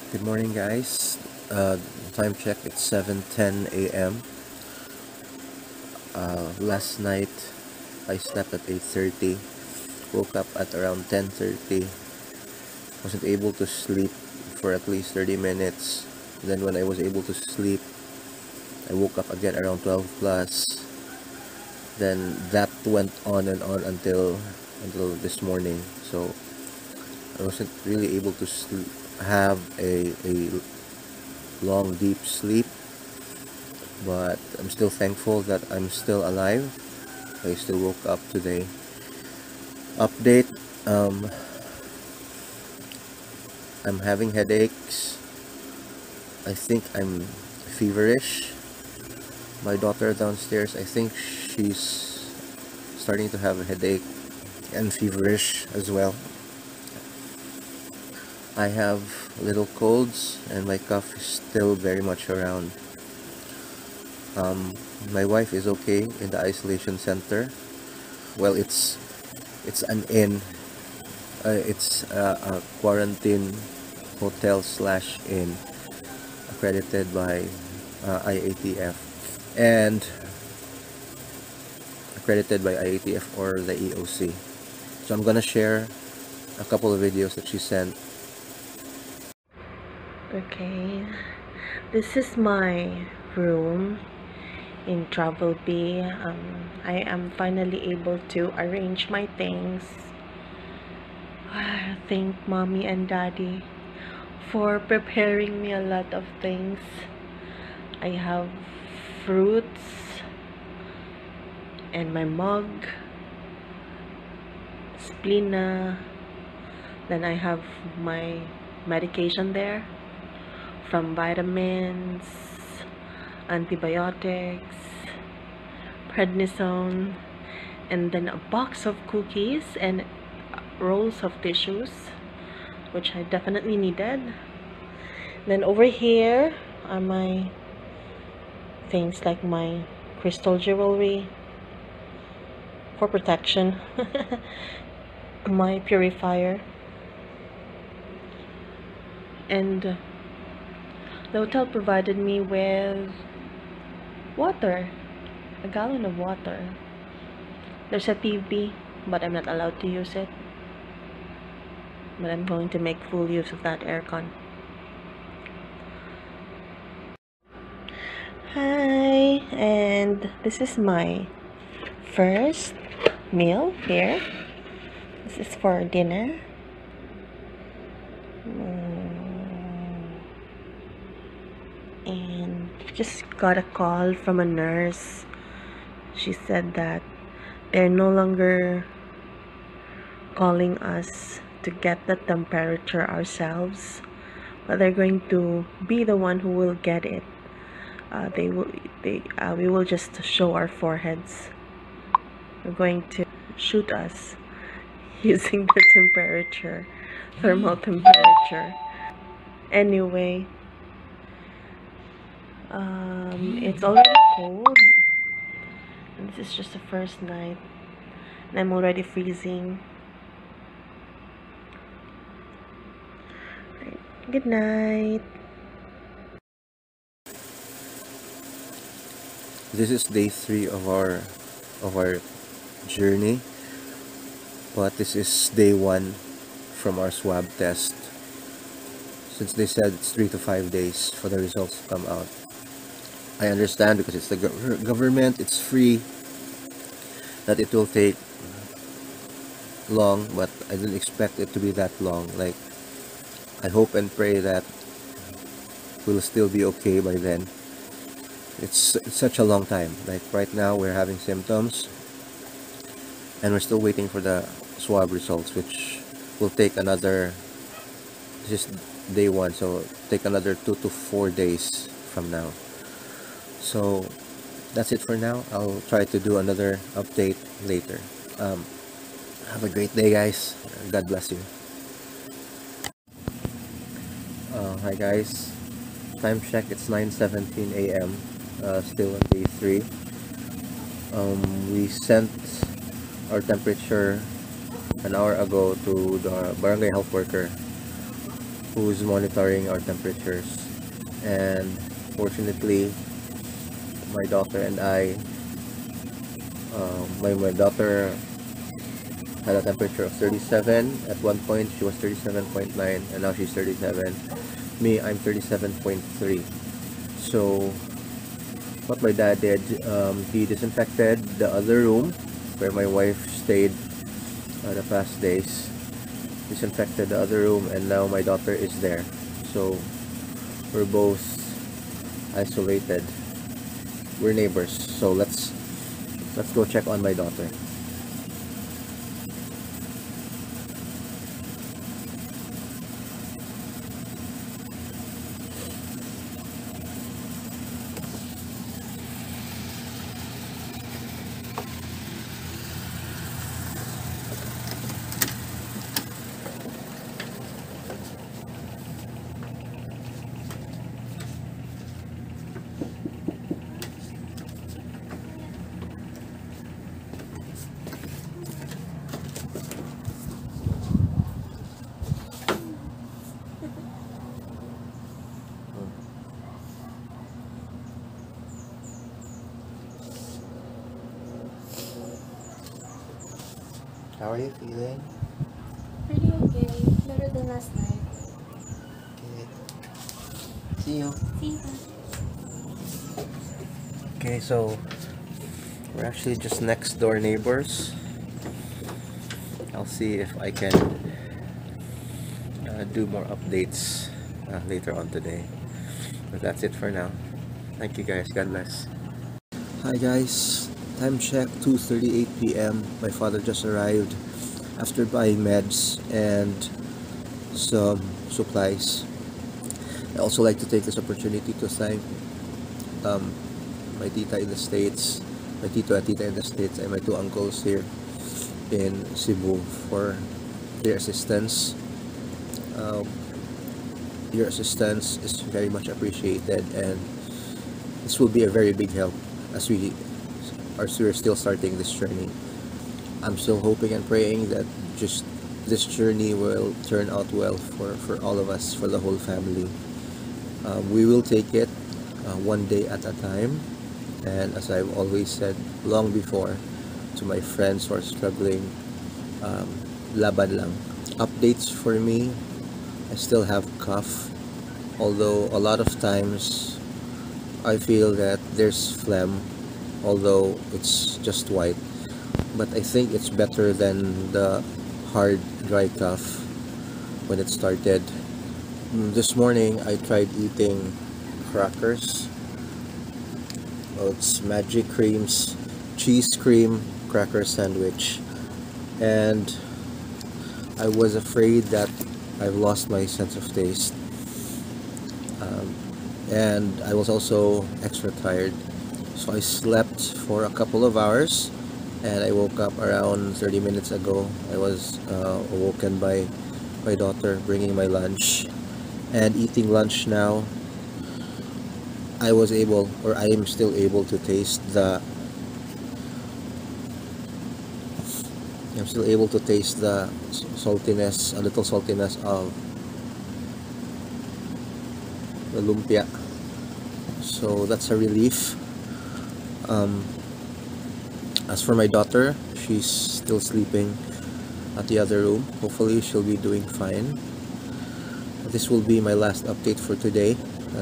Good morning, guys. Time check, it's 7:10 a.m. Last night I slept at 8:30, woke up at around 10:30, wasn't able to sleep for at least 30 minutes. Then when I was able to sleep, I woke up again around 12 plus. Then that went on and on until this morning. So I wasn't really able to have a long deep sleep, but I'm still thankful that I'm still alive. I still woke up today. Update, I'm having headaches. I think I'm feverish. My daughter downstairs, I think she's starting to have a headache and feverish as well. I have little colds and my cough is still very much around. My wife is okay in the isolation center. Well, it's an inn. It's a quarantine hotel slash inn accredited by IATF and accredited by IATF or the EOC. So I'm gonna share a couple of videos that she sent. Okay, this is my room in Travel B. I am finally able to arrange my things. I thank mommy and daddy for preparing me a lot of things. I have fruits and my mug, splina. Then I have my medication there, from vitamins, antibiotics, prednisone, and then a box of cookies and rolls of tissues, which I definitely needed. Then over here are my things like my crystal jewelry for protection, my purifier, and the hotel provided me with water, a gallon of water. There's a TV, but I'm not allowed to use it. But I'm going to make full use of that aircon. Hi, and this is my first meal here. This is for dinner. And just got a call from a nurse. She said that they're no longer calling us to get the temperature ourselves, but they're going to be the one who will get it. We will just show our foreheads. They're going to shoot us using the temperature, thermal temperature. Anyway, it's already cold, and this is just the first night, and I'm already freezing. Right. Good night. This is day 3 of our journey, but this is day 1 from our swab test. Since they said it's 3 to 5 days for the results to come out. I understand because it's the government, it's free, that it will take long, but I didn't expect it to be that long. Like, I hope and pray that we'll still be okay by then. It's such a long time. Like right now we're having symptoms and we're still waiting for the swab results, which will take another, this is day 1, so take another 2 to 4 days from now. So that's it for now. I'll try to do another update later. Have a great day, guys. God bless you. Hi guys, time check, it's 9:17 a.m. Still on day 3. We sent our temperature an hour ago to the barangay health worker who's monitoring our temperatures. And fortunately, my daughter and I, my daughter had a temperature of 37. At one point, she was 37.9, and now she's 37. Me, I'm 37.3. So, what my dad did, he disinfected the other room where my wife stayed the past days. Disinfected the other room, and now my daughter is there. So, we're both isolated. We're neighbors. So let's go check on my daughter. How are you feeling? Pretty okay. Better than last night. Okay. See you. See you. Okay, so we're actually just next door neighbors. I'll see if I can do more updates later on today. But that's it for now. Thank you guys. God bless. Hi guys. Time check 2:38 p.m. My father just arrived after buying meds and some supplies. I also like to take this opportunity to thank my tita in the States, my tito and tita in the States, and my two uncles here in Cebu for their assistance. Your assistance is very much appreciated, and this will be a very big help as we're still starting this journey. I'm still hoping and praying that just this journey will turn out well for all of us, for the whole family. We will take it one day at a time, and as I've always said long before to my friends who are struggling, laban lang. Updates for me, I still have cough, although a lot of times I feel that there's phlegm, although it's just white. But I think it's better than the hard dry cough when it started. This morning I tried eating crackers. Well, it's Magic Cream's cheese cream cracker sandwich, and I was afraid that I've lost my sense of taste, and I was also extra tired, so I slept for a couple of hours, and I woke up around 30 minutes ago. I was awoken by my daughter bringing my lunch, and eating lunch now. I am still able to taste the saltiness, a little saltiness of the lumpia. So that's a relief. As for my daughter, she's still sleeping at the other room. Hopefully she'll be doing fine. This will be my last update for today.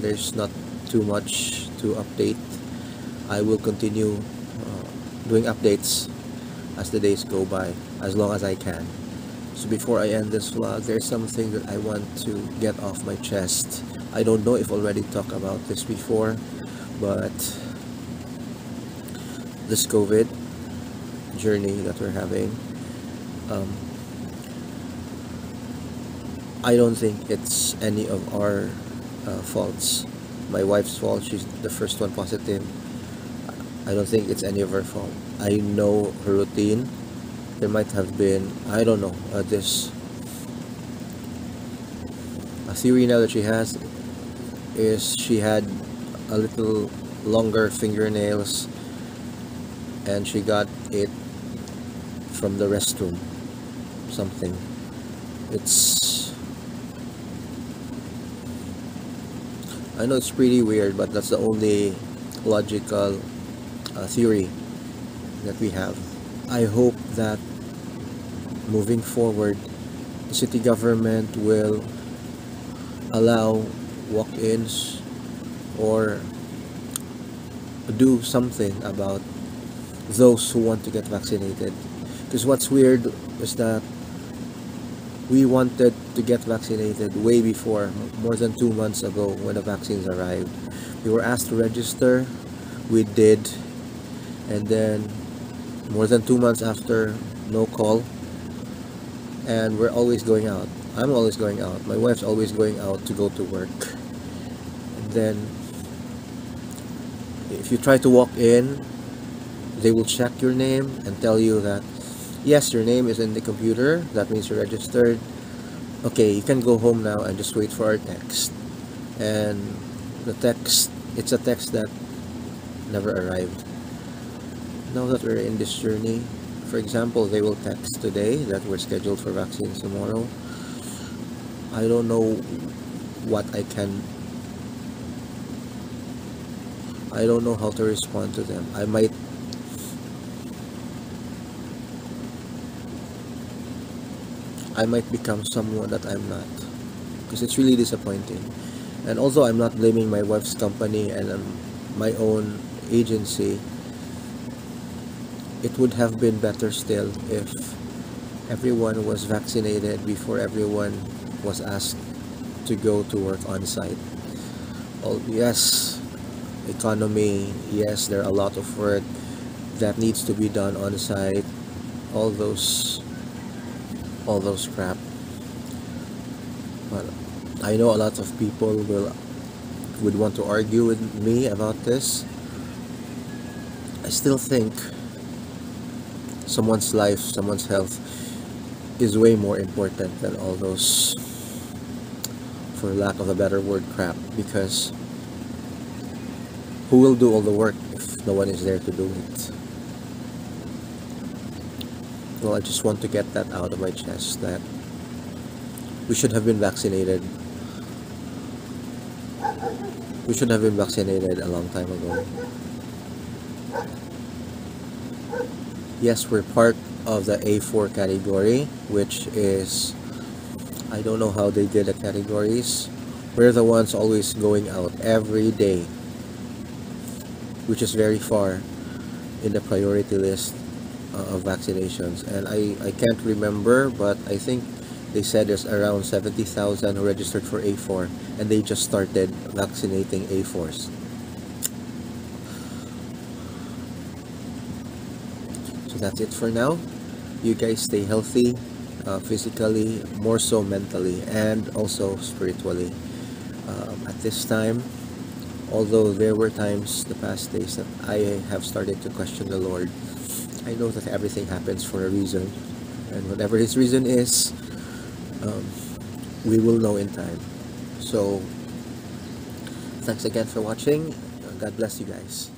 There's not too much to update. I will continue doing updates as the days go by, as long as I can. So before I end this vlog, there's something that I want to get off my chest. I don't know if I already talked about this before, but this COVID journey that we're having, I don't think it's any of our faults. My wife's fault, she's the first one positive. I don't think it's any of her fault. I know her routine. There might have been, I don't know, this a theory now that she has is she had a little longer fingernails, and she got it from the restroom, something. It's I know it's pretty weird, but that's the only logical theory that we have. I hope that moving forward, the city government will allow walk-ins or do something about those who want to get vaccinated. Because what's weird is that we wanted to get vaccinated way before, more than 2 months ago when the vaccines arrived. We were asked to register, we did, and then more than 2 months after, no call, and we're always going out. I'm always going out. My wife's always going out to go to work. And then, if you try to walk in, they will check your name and tell you that yes, your name is in the computer, that means you're registered. Okay, you can go home now and just wait for our text. And the text, it's a text that never arrived. Now that we're in this journey, for example, they will text today that we're scheduled for vaccines tomorrow. I don't know what I don't know how to respond to them. I might become someone that I'm not, because it's really disappointing. And also, I'm not blaming my wife's company and my own agency. It would have been better still if everyone was vaccinated before everyone was asked to go to work on site. Yes, economy, yes, there are a lot of work that needs to be done on site, all those crap. But I know a lot of people would want to argue with me about this. I still think someone's life, someone's health is way more important than all those, for lack of a better word, crap. Because who will do all the work if no one is there to do it? Well, I just want to get that out of my chest, that we should have been vaccinated. We should have been vaccinated a long time ago. Yes, we're part of the A4 category, which is, I don't know how they did the categories. We're the ones always going out every day, which is very far in the priority list of vaccinations. And I can't remember, but I think they said there's around 70,000 who registered for A4, and they just started vaccinating A4s. So that's it for now. You guys stay healthy, physically, more so mentally, and also spiritually. At this time, although there were times the past days that I have started to question the Lord, I know that everything happens for a reason, and whatever His reason is, we will know in time. So, thanks again for watching. God bless you guys.